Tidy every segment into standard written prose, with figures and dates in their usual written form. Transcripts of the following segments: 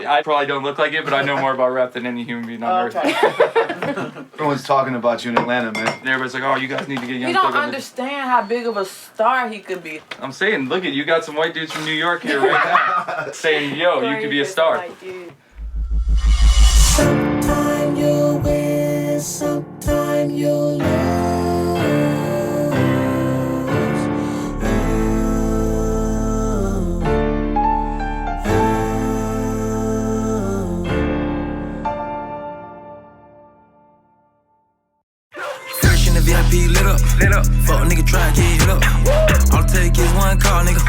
I probably don't look like it, but I know more about rap than any human being on earth. Everyone's talking about you in Atlanta, man. And everybody's like, oh, you guys need to get Young You Thug don't on understand how big of a star he could be. I'm saying, look at you got some white dudes from New York here right now saying, yo, you could be a star. Sometime you'll win, sometime you'll lose. Fresh in the VIP, lit up. Fuck nigga, try and get hit up. All it take is one call, nigga.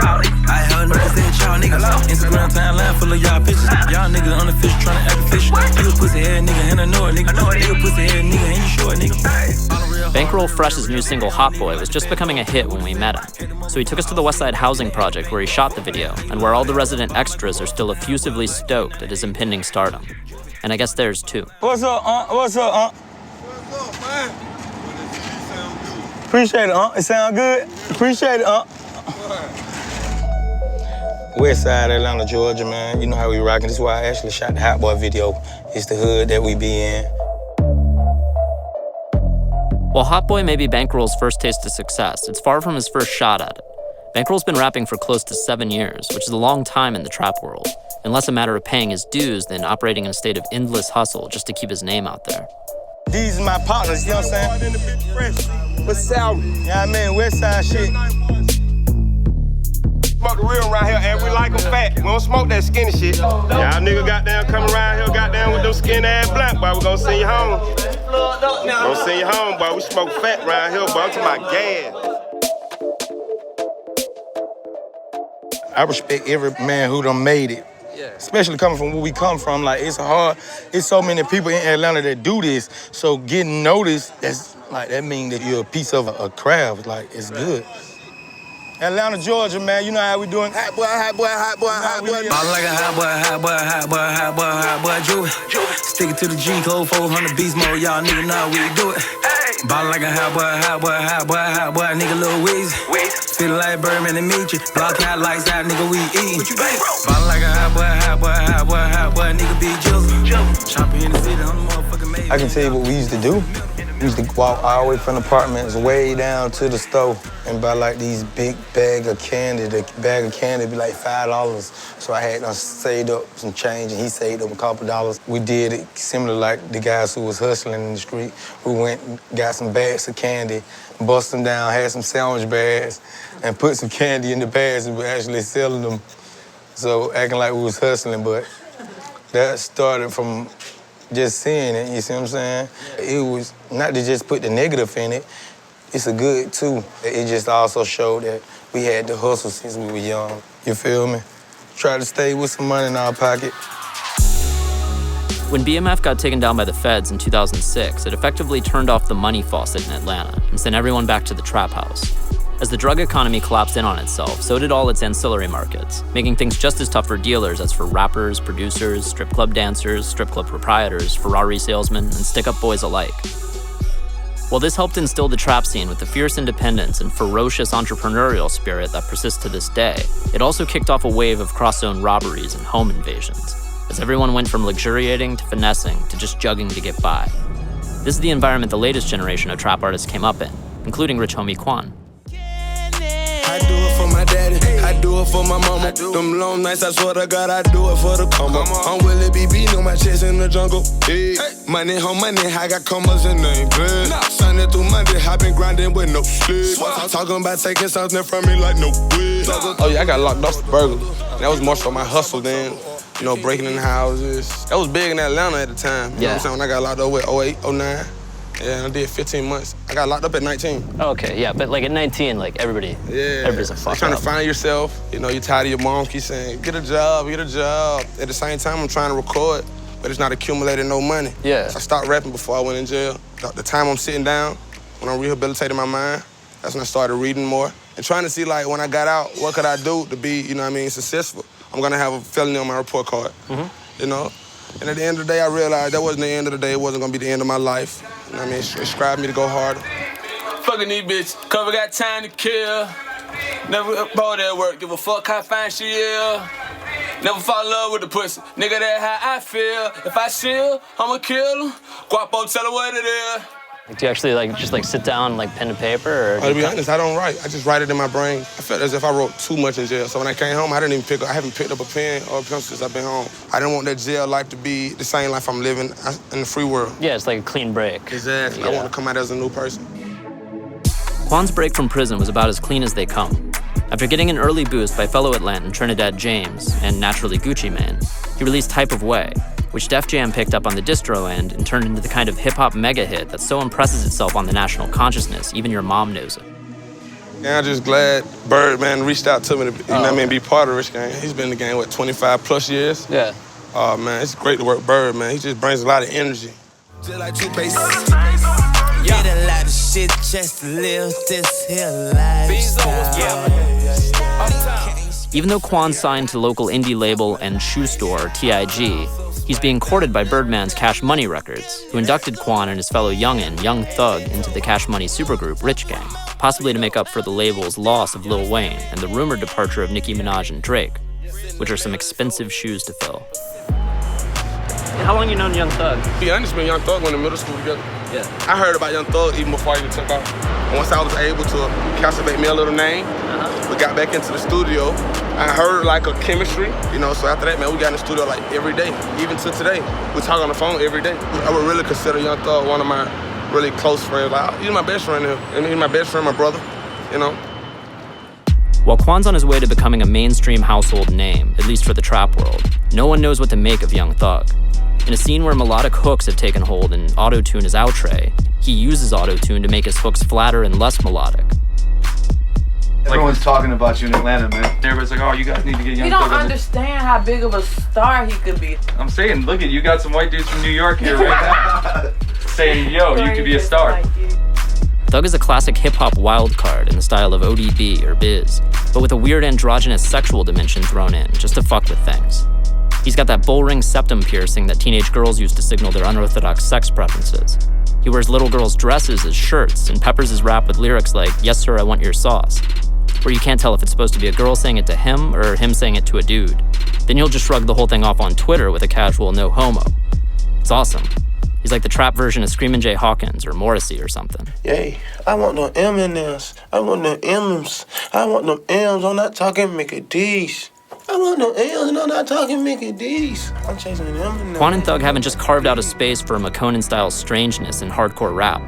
I heard niggas said y'all niggas. Instagram timeline full of y'all pictures. Y'all niggas unofficial, trying to act official. You a pussy head nigga, and I know it, nigga. You a pussy head nigga, and you sure, nigga. Bankroll Fresh's new single Hot Boy was just becoming a hit when we met him. So he took us to the Westside Housing Project where he shot the video, and where all the resident extras are still effusively stoked at his impending stardom. And I guess theirs too. What's up, What's up, What's up, man? Appreciate it, It sound good. Appreciate it, West side Atlanta, Georgia, man. You know how we rockin'. This is why I actually shot the Hot Boy video. It's the hood that we be in. While Hot Boy may be Bankroll's first taste of success, it's far from his first shot at it. Bankroll's been rapping for close to 7 years, which is a long time in the trap world, and less a matter of paying his dues than operating in a state of endless hustle just to keep his name out there. These are my partners, you know what I'm saying? What's salary? You know what I mean? West side shit. Smoke the real around here, and we like them fat. We don't smoke that skinny shit. Y'all niggas goddamn come around here, goddamn with them skinny ass blunt, boy. We gon' send you home. Gonna send you home, boy. We smoke fat around here, boy. I'm talking about gas. I respect every man who done made it. Especially coming from where we come from, like it's so many people in Atlanta that do this. So getting noticed, that means that you're a piece of a craft, like it's good. Atlanta, Georgia, man, you know how we doing. Hot boy, hot boy, hot boy, hot boy. I'm like a hot boy, hot boy, hot boy, hot boy, hot boy, Jewish. Stick it to the G code, 400 beast mode, y'all nigga know how we do it. Ball like a hot boy, hot boy, hot boy, hot boy, nigga Lil Weezy. Feel like Birdman and meet you. Block out, lights out, nigga, we eatin'. Ball like a hot boy, hot boy, hot boy, hot boy, nigga be Jizzle. Chopper in the city, I'm the motherfucking man. I can tell you what we used to do. We used to walk all the way from the apartments way down to the store and buy like these big bag of candy. The bag of candy be like $5. So I had saved up some change and he saved up a couple dollars. We did it similar like the guys who was hustling in the street. We went and got some bags of candy, bust them down, had some sandwich bags, and put some candy in the bags and we were actually selling them. So acting like we was hustling, but that started from just seeing it, you see what I'm saying? It was not to just put the negative in it, it's a good too. It just also showed that we had to hustle since we were young, you feel me? Try to stay with some money in our pocket. When BMF got taken down by the feds in 2006, it effectively turned off the money faucet in Atlanta and sent everyone back to the trap house. As the drug economy collapsed in on itself, so did all its ancillary markets, making things just as tough for dealers as for rappers, producers, strip club dancers, strip club proprietors, Ferrari salesmen, and stick-up boys alike. While this helped instill the trap scene with the fierce independence and ferocious entrepreneurial spirit that persists to this day, it also kicked off a wave of cross-zone robberies and home invasions, as everyone went from luxuriating to finessing to just jugging to get by. This is the environment the latest generation of trap artists came up in, including Rich Homie Quan. I do it for my daddy, I do it for my mama. Them long nights, I swear to God, I do it for the comma. I'm Willie BB, know my chest in the jungle. Hey. Money, home money, I got commas in the blood. Sunday through Monday, I been grinding with no sleep. Talking about taking something from me like no way. Oh yeah, I got locked up for burglary. That was more so my hustle than, you know, breaking in houses. That was big in Atlanta at the time. You know what I'm saying? When I got locked up with 08, 09. Yeah, I did 15 months. I got locked up at 19. Okay, yeah, but like at 19, like everybody's a fuck up. Trying to find yourself. You know, you're tired of your mom keep saying, get a job, get a job. At the same time, I'm trying to record, but it's not accumulating no money. Yeah. So I stopped rapping before I went in jail. The time I'm sitting down, when I'm rehabilitating my mind, that's when I started reading more. And trying to see, like, when I got out, what could I do to be, you know what I mean, successful? I'm gonna have a felony on my report card, you know? And at the end of the day, I realized that wasn't the end of the day. It wasn't gonna be the end of my life. You know what I mean? It inspired me to go harder. Fucking these bitches, cover got time to kill. Never bought that work, give a fuck how fine she is. Never fall in love with the pussy. Nigga, that's how I feel. If I chill, I'ma kill him. Guapo, tell her what it is. Do you actually just sit down, pen to paper, or? To be honest, I don't write. I just write it in my brain. I felt as if I wrote too much in jail. So when I came home, I haven't picked up a pen or a pencil since I've been home. I didn't want that jail life to be the same life I'm living in the free world. Yeah, it's like a clean break. Exactly. Yeah. I want to come out as a new person. Quan's break from prison was about as clean as they come. After getting an early boost by fellow Atlantan Trinidad James and naturally Gucci Mane, he released Type of Way, which Def Jam picked up on the distro end and turned into the kind of hip-hop mega hit that so impresses itself on the national consciousness, even your mom knows it. And I'm just glad Birdman reached out to me to be part of Rich Gang. He's been in the game, 25 plus years? Yeah. Oh, man, it's great to work with Birdman. He just brings a lot of energy. Just like toothpaste. Get a lot of shit just to live this here lifestyle. Even though Quan signed to local indie label and shoe store TIG, he's being courted by Birdman's Cash Money Records, who inducted Quan and his fellow youngin', Young Thug, into the Cash Money supergroup Rich Gang, possibly to make up for the label's loss of Lil Wayne and the rumored departure of Nicki Minaj and Drake, which are some expensive shoes to fill. How long you known Young Thug? To be honest, me and Young Thug went to middle school together. Yeah. I heard about Young Thug even before I even took off. And once I was able to cultivate me a little name, we got back into the studio. I heard a chemistry, so after that, man, we got in the studio every day, even to today. We talk on the phone every day. I would really consider Young Thug one of my really close friends. He's my best friend here, and he's my best friend, my brother, While Quan's on his way to becoming a mainstream household name, at least for the trap world, no one knows what to make of Young Thug. In a scene where melodic hooks have taken hold and auto-tune is outre, he uses auto-tune to make his hooks flatter and less melodic. Everyone's talking about you in Atlanta, man. Everybody's like, oh, you guys need to get Young You Thug. don't understand how big of a star he could be. I'm saying, look at you got some white dudes from New York here right now. Saying, yo, you could be a star. Thug is a classic hip-hop wild card in the style of ODB or Biz, but with a weird androgynous sexual dimension thrown in, just to fuck with things. He's got that bull-ring septum piercing that teenage girls use to signal their unorthodox sex preferences. He wears little girls' dresses as shirts and peppers his rap with lyrics like, "Yes sir, I want your sauce," where you can't tell if it's supposed to be a girl saying it to him or him saying it to a dude. Then he'll just shrug the whole thing off on Twitter with a casual no homo. It's awesome. He's like the trap version of Screamin' Jay Hawkins or Morrissey or something. Yay, I want no M&Ms. I want no M's. I want no M's. I'm not talking Mickey D's. I want no M's and I'm not talking Mickey D's. I'm chasing an M&Ms. Quan and Thug haven't just carved out a space for McConan-style strangeness in hardcore rap.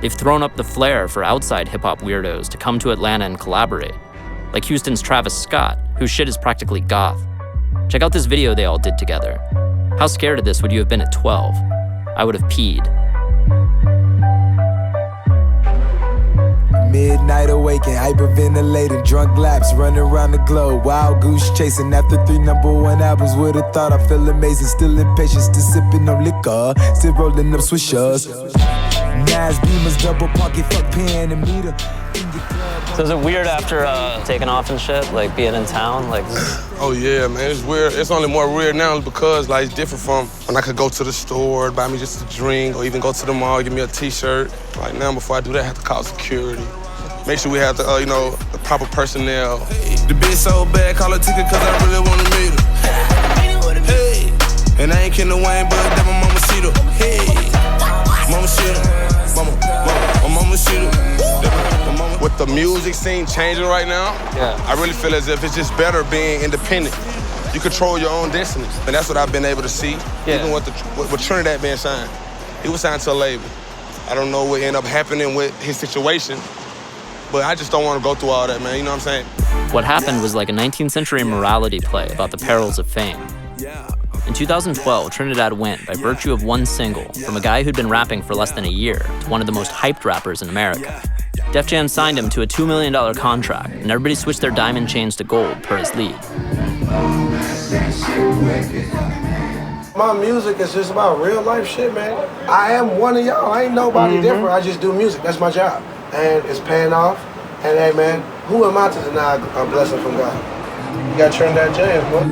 They've thrown up the flair for outside hip-hop weirdos to come to Atlanta and collaborate. Like Houston's Travis Scott, whose shit is practically goth. Check out this video they all did together. How scared of this would you have been at 12? I would have peed. Midnight awaken, hyperventilating, drunk laps, running around the globe, wild goose chasing after 3 #1 albums. Would've thought I feel amazing, still impatient, still sipping on liquor, still rolling up swishers. Nas Beamers, double pocket, fuck pen and meter. So is it weird after taking off and shit, being in town? Oh yeah, man, it's weird. It's only more weird now because it's different from when I could go to the store, buy me just a drink, or even go to the mall, give me a t-shirt. Now before I do that, I have to call security. Make sure we have the, the proper personnel. The bitch so bad, call a ticket cause I really wanna meet her. Hey, and I ain't kidding Wayne, but that my mama see her. Hey, mama see her. Mama see her. With the music scene changing right now, I really feel as if it's just better being independent. You control your own destiny, and that's what I've been able to see. Even with Trinidad being signed, he was signed to a label. I don't know what ended up happening with his situation, but I just don't want to go through all that, man. You know what I'm saying? What happened was like a 19th century morality play about the perils of fame. In 2012, Trinidad went by virtue of one single from a guy who'd been rapping for less than a year to one of the most hyped rappers in America. Def Jam signed him to a $2 million contract, and everybody switched their diamond chains to gold per his lead. My music is just about real life shit, man. I am one of y'all. I ain't nobody different. I just do music. That's my job. And it's paying off. And hey, man, who am I to deny a blessing from God? You gotta turn that jam, boy.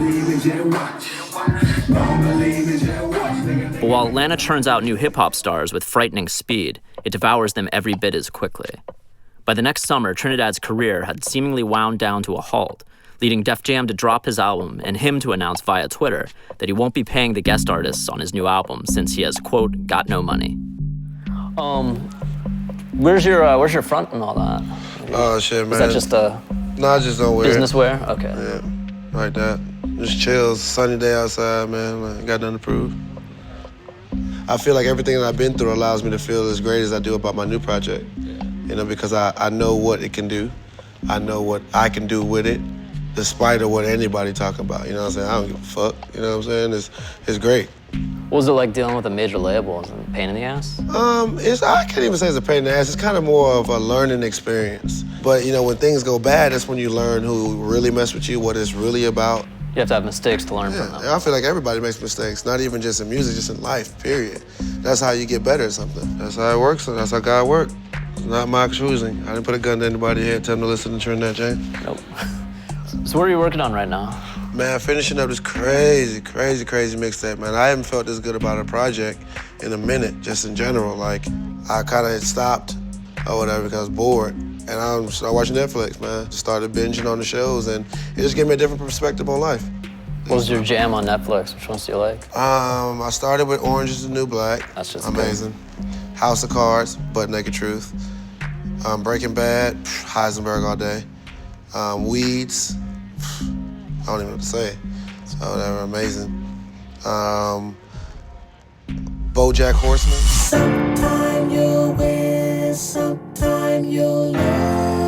But while Atlanta churns out new hip-hop stars with frightening speed, it devours them every bit as quickly. By the next summer, Trinidad's career had seemingly wound down to a halt, leading Def Jam to drop his album and him to announce via Twitter that he won't be paying the guest artists on his new album since he has, quote, got no money. Where's your front and all that? Oh shit, man. Is that just a I just don't wear business wear? Okay. Yeah, like that. Just chills, sunny day outside, man. Like, got nothing to prove. I feel like everything that I've been through allows me to feel as great as I do about my new project. You know, because I know what it can do. I know what I can do with it, despite of what anybody talking about. You know what I'm saying? I don't give a fuck. You know what I'm saying? It's great. What was it like dealing with a major label? Was it a pain in the ass? I can't even say it's a pain in the ass. It's kind of more of a learning experience. But, you know, when things go bad, that's when you learn who really mess with you, what it's really about. You have to have mistakes to learn from them. I feel like everybody makes mistakes, not even just in music, just in life, period. That's how you get better at something. That's how it works, and that's how God works. It's not my choosing. I didn't put a gun to anybody's head, tell them to listen to turn that chain. Nope. So what are you working on right now? Man, finishing up this crazy mixtape, man. I haven't felt this good about a project in a minute, just in general. Like, I kind of had stopped or whatever because I was bored. And I started watching Netflix, man. Just started binging on the shows, and it just gave me a different perspective on life. What was your jam on Netflix? Which ones do you like? I started with Orange is the New Black. That's just amazing. Good. House of Cards, Butt Naked Truth. Breaking Bad, Heisenberg all day. Weeds, I don't even know what to say. So they were amazing. BoJack Horseman. Sometime you'll win, sometime you'll lose.